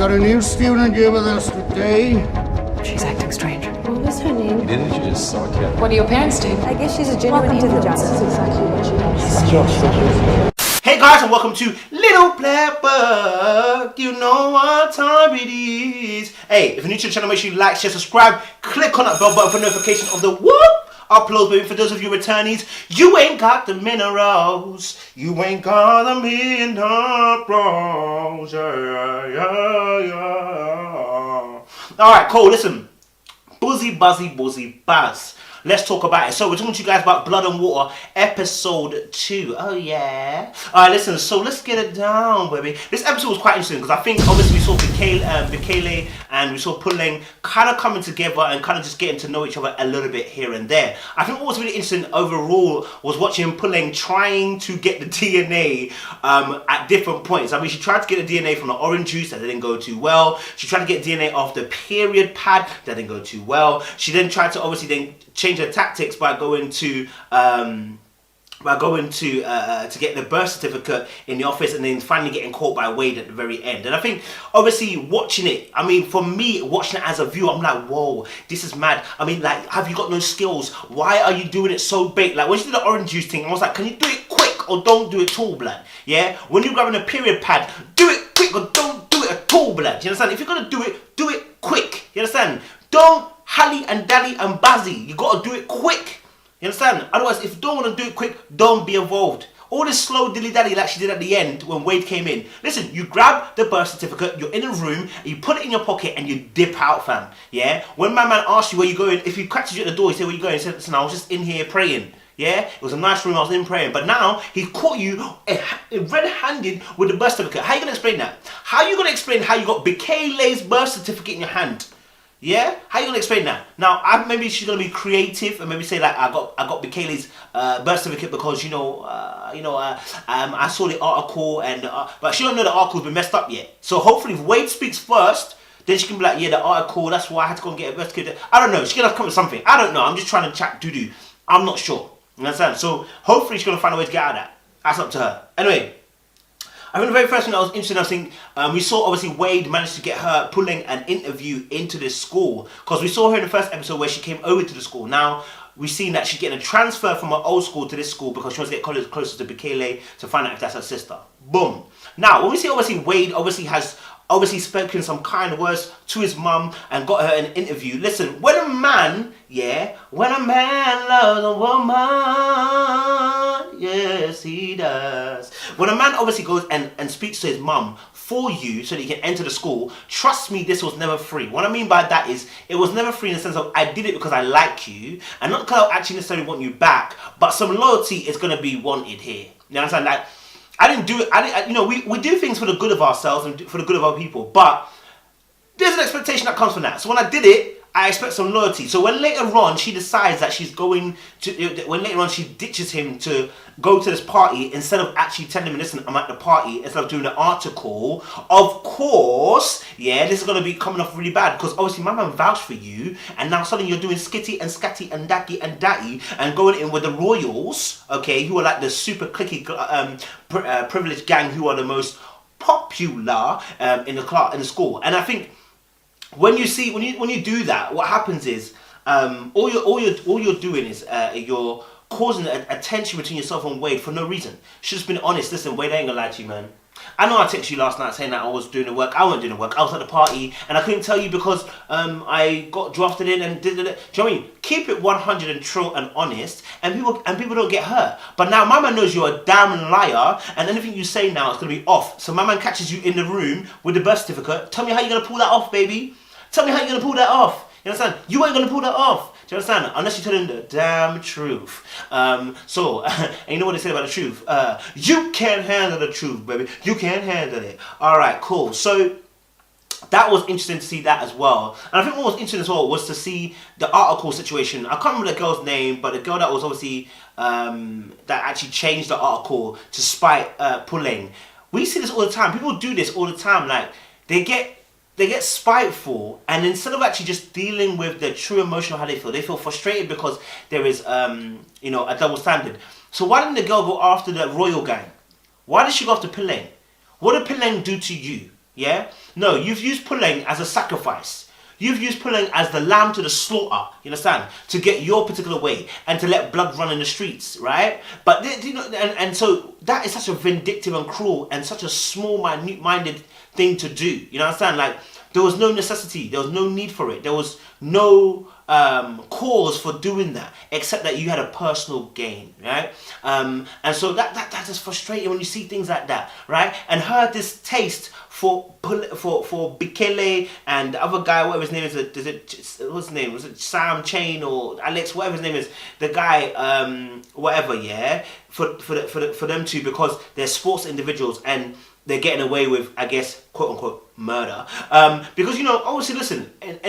got a new student here with us today. She's acting strange. What was her name? Didn't you just saw a kid? What do your parents do? I guess she's a genuine influence. This is exactly what she does. Hey guys, and welcome to Little Black Book. You know what time it is. Hey, if you're new to the channel, make sure you like, share, subscribe, click on that bell button for notification of the whoop uploads, baby. For those of you returnees, you ain't got the minerals, you ain't got the minerals. Yeah. Alright, cool, listen. Buzzy, buzz. Let's talk about it. So we're talking to you guys about Blood and Water, episode 2. Oh yeah. Alright, listen, so let's get it down, baby. This episode was quite interesting because I think obviously we saw Bekele and we saw Puleng kind of coming together and kind of just getting to know each other a little bit here and there. I think what was really interesting overall was watching Puleng trying to get the DNA at different points. I mean, she tried to get the DNA from the orange juice, that didn't go too well. She tried to get DNA off the period pad, that didn't go too well. She then tried to obviously then change her tactics by going to get the birth certificate in the office and then finally getting caught by Wade at the very end. And I think obviously watching it, I mean, for me watching it as a viewer, I'm like, whoa, this is mad. I mean, like, have you got no skills? Why are you doing it so big? Like when she did the orange juice thing, I was like, can you do it quick or don't do it at all, blood? Yeah, when you're grabbing a period pad, do it quick or don't do it at all, blood. You understand? If you're gonna do it quick. You understand? Don't hally and dally and bazzy. You gotta do it quick. You understand? Otherwise, if you don't want to do it quick, don't be involved. All this slow dilly-dally like she did at the end when Wade came in. Listen, you grab the birth certificate, you're in a room, you put it in your pocket and you dip out, fam. Yeah? When my man asks you where you're going, if he catches you at the door, he say, where you going? He said, listen, I was just in here praying. Yeah? It was a nice room, I was in praying. But now, he caught you red-handed with the birth certificate. How are you going to explain that? How are you going to explain how you got Bekele's birth certificate in your hand? Yeah, how you gonna explain that? Now, maybe she's gonna be creative and maybe say like, I got Bekele's birth certificate because I saw the article and but she don't know the article's been messed up yet. So hopefully, if Wade speaks first, then she can be like, yeah, the article. That's why I had to go and get a birth certificate. I don't know. She's gonna come with something. I don't know. I'm just trying to chat doo-doo. I'm not sure. You understand? So hopefully, she's gonna find a way to get out of that. That's up to her. Anyway. I think the very first thing that was interesting, I was thinking, we saw obviously Wade managed to get her Puleng an interview into this school because we saw her in the first episode where she came over to the school. Now we've seen that she's getting a transfer from her old school to this school because she wants to get closer to Bekele to find out if that's her sister. Boom. Now when we see obviously Wade has spoken some kind words to his mum and got her an interview. Listen, when a man loves a woman, yes he does. When a man obviously goes and speaks to his mum for you so that he can enter the school, trust me, this was never free. What I mean by that is, it was never free in the sense of I did it because I like you and not because I actually necessarily want you back, but some loyalty is going to be wanted here. You understand? Like, I didn't do it. We do things for the good of ourselves and for the good of other people, but there's an expectation that comes from that. So when I did it, I expect some loyalty. So when later on she decides that she's going to, when later on she ditches him to go to this party instead of actually telling him, listen, I'm at the party, instead of doing the article, of course, yeah, this is going to be coming off really bad because obviously my man vouched for you and now suddenly you're doing skitty and scatty and dacky and datty and going in with the royals, okay, who are like the super clicky privileged gang who are the most popular in the school. And I think when you do that, what happens is all you're doing is you're causing a tension between yourself and Wade for no reason. Should just been honest. Listen, Wade, I ain't gonna lie to you, man. I know I texted you last night saying that I was doing the work. I wasn't doing the work. I was at the party and I couldn't tell you because I got drafted in and did it. Do you know what I mean? Keep it 100 and true and honest, and people don't get hurt. But now my man knows you're a damn liar, and anything you say now is gonna be off. So my man catches you in the room with the birth certificate. Tell me how you're gonna pull that off, baby. Tell me how you're going to pull that off. You understand? You ain't going to pull that off. Do you understand? Unless you tell him the damn truth. And you know what they say about the truth? You can't handle the truth, baby. You can't handle it. Alright, cool. So that was interesting to see that as well. And I think what was interesting as well was to see the article situation. I can't remember the girl's name, but the girl that was obviously, that actually changed the article to spite Puleng. We see this all the time. People do this all the time. Like, they get spiteful, and instead of actually just dealing with the true emotional how they feel frustrated because there is a double standard. So why didn't the girl go after the royal gang? Why did she go after Puleng? What did Puleng do to you? Yeah? No, you've used Puleng as a sacrifice. You've used Puleng as the lamb to the slaughter, you understand? To get your particular way and to let blood run in the streets, right? But, you know, and so that is such a vindictive and cruel and such a small, minute-minded thing to do. You know what I'm saying? Like, there was no necessity. There was no need for it. There was no cause for doing that, except that you had a personal gain, right? And so that is frustrating when you see things like that, right? And her distaste for Bikele and the other guy, whatever his name is, what's his name? Was it Sam Chain or Alex, whatever his name is, the guy, whatever, yeah, for them two, because they're sports individuals and they're getting away with, I guess, quote unquote, murder. Because, you know, obviously, listen, in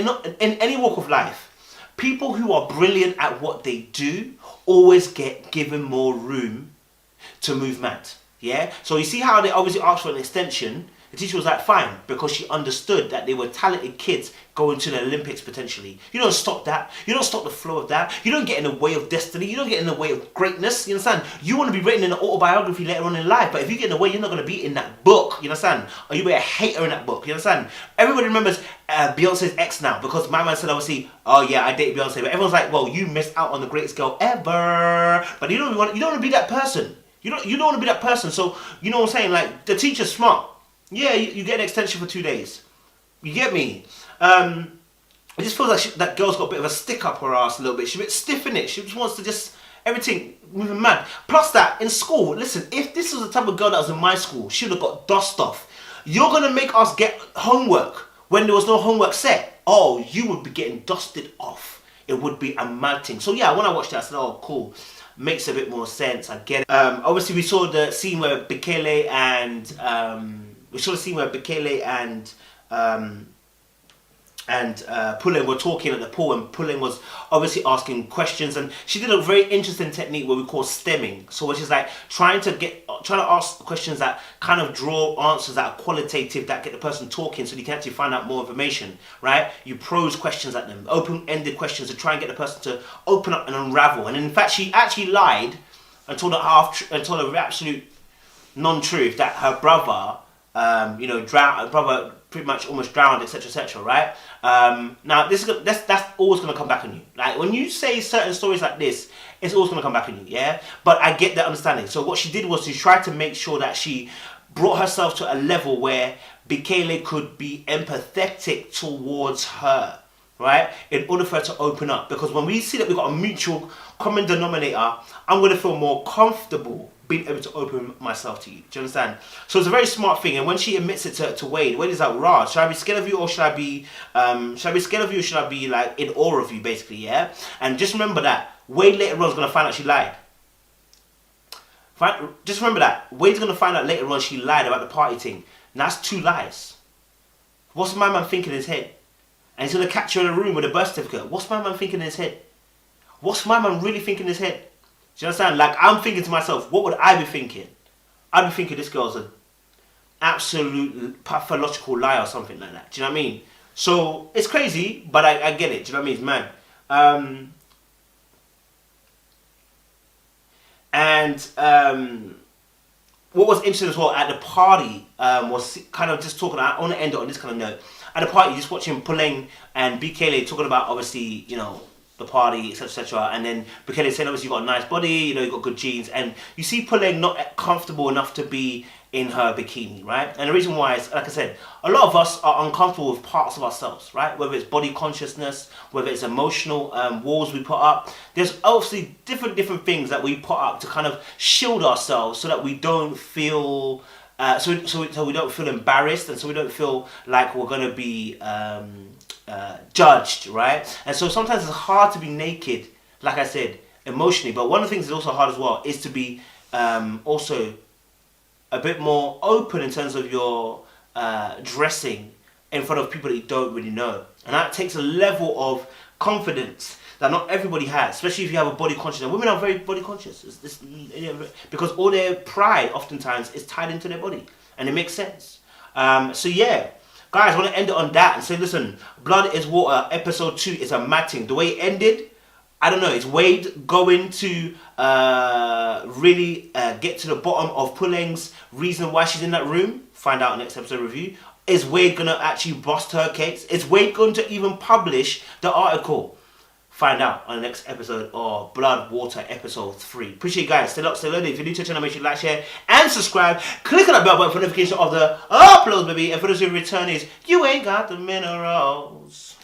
any walk of life, people who are brilliant at what they do always get given more room to move mad. Yeah? So you see how they obviously asked for an extension. The teacher was like, fine, because she understood that they were talented kids going to the Olympics potentially. You don't stop that. You don't stop the flow of that. You don't get in the way of destiny. You don't get in the way of greatness. You understand? You want to be written in an autobiography later on in life, but if you get in the way, you're not going to be in that book. You understand? Or you'll be a hater in that book. You understand? Everybody remembers Beyonce's ex now, because my man said, obviously, oh yeah, I dated Beyonce, but everyone's like, well, you missed out on the greatest girl ever. But you don't want to be that person. You don't want to be that person. So you know what I'm saying? Like, the teacher's smart. Yeah, you get an extension for 2 days. You get me? It just feels like that girl's got a bit of a stick up her ass a little bit. She's a bit stiff in it. She just wants to just, everything moving mad. Plus that, in school, listen, if this was the type of girl that was in my school, she would have got dust off. You're going to make us get homework when there was no homework set. Oh, you would be getting dusted off. It would be a mad thing. So yeah, when I watched that, I said, oh, cool. Makes a bit more sense. I get it. Obviously, we saw the scene where Bikele and Puleng were talking at the pool, and Puleng was obviously asking questions, and she did a very interesting technique what we call stemming. So which is like trying to ask questions that kind of draw answers that are qualitative, that get the person talking, so you can actually find out more information, right? You pose questions at them, open-ended questions to try and get the person to open up and unravel. And in fact, she actually lied and told the absolute non-truth that her brother, her brother pretty much almost drowned, etc., etc., right? Now, that's always going to come back on you. Like, when you say certain stories like this, it's always going to come back on you, yeah? But I get that understanding. So what she did was she tried to make sure that she brought herself to a level where Bikele could be empathetic towards her, right? In order for her to open up. Because when we see that we've got a mutual common denominator, I'm going to feel more comfortable being able to open myself to you. Do you understand? So it's a very smart thing. And when she admits it to Wade, Wade is like, "Rah, should I be scared of you, or should I be scared of you, or should I be like in awe of you, basically?" Yeah. And just remember that Wade later on is gonna find out she lied. Just remember that Wade's gonna find out later on she lied about the party thing. And that's 2 lies. What's my man thinking in his head? And he's gonna catch her in a room with a birth certificate. What's my man thinking in his head? What's my man really thinking in his head? Do you understand? Like, I'm thinking to myself, what would I be thinking? I'd be thinking this girl's an absolute pathological liar or something like that. Do you know what I mean? So, it's crazy, but I get it. Do you know what I mean? It's mad. What was interesting as well at the party was kind of just talking, I want to end it on this kind of note. At the party, just watching Puleng and Bikele talking about, obviously, you know, the party, etc., etc., and then Bikele saying, obviously, you've got a nice body, you know, you've got good genes, and you see Puleng not comfortable enough to be in her bikini, right? And the reason why is, like I said, a lot of us are uncomfortable with parts of ourselves, right? Whether it's body consciousness, whether it's emotional walls we put up. There's obviously different things that we put up to kind of shield ourselves so that we don't feel so we don't feel embarrassed, and so we don't feel like we're going to be judged, right? And so sometimes it's hard to be naked, like I said, emotionally. But one of the things that's also hard as well is to be also a bit more open in terms of your dressing in front of people that you don't really know. And that takes a level of confidence that not everybody has, especially if you have a body conscious. And women are very body conscious, because all their pride oftentimes is tied into their body, and it makes sense. So yeah, guys, I want to end it on that and say, listen, Blood is Water episode 2 is a mad thing. The way it ended, I don't know, it's Wade going to really get to the bottom of Puleng's reason why she's in that room. Find out next episode review. Is Wade gonna actually bust her case? Is Wade going to even publish the article? Find out on the next episode of Blood Water episode 3. Appreciate you guys. Stay locked, stay loaded. If you're new to the channel, make sure you like, share, and subscribe. Click on that bell button for notification of the uploads, baby. And for those who return is, you ain't got the minerals.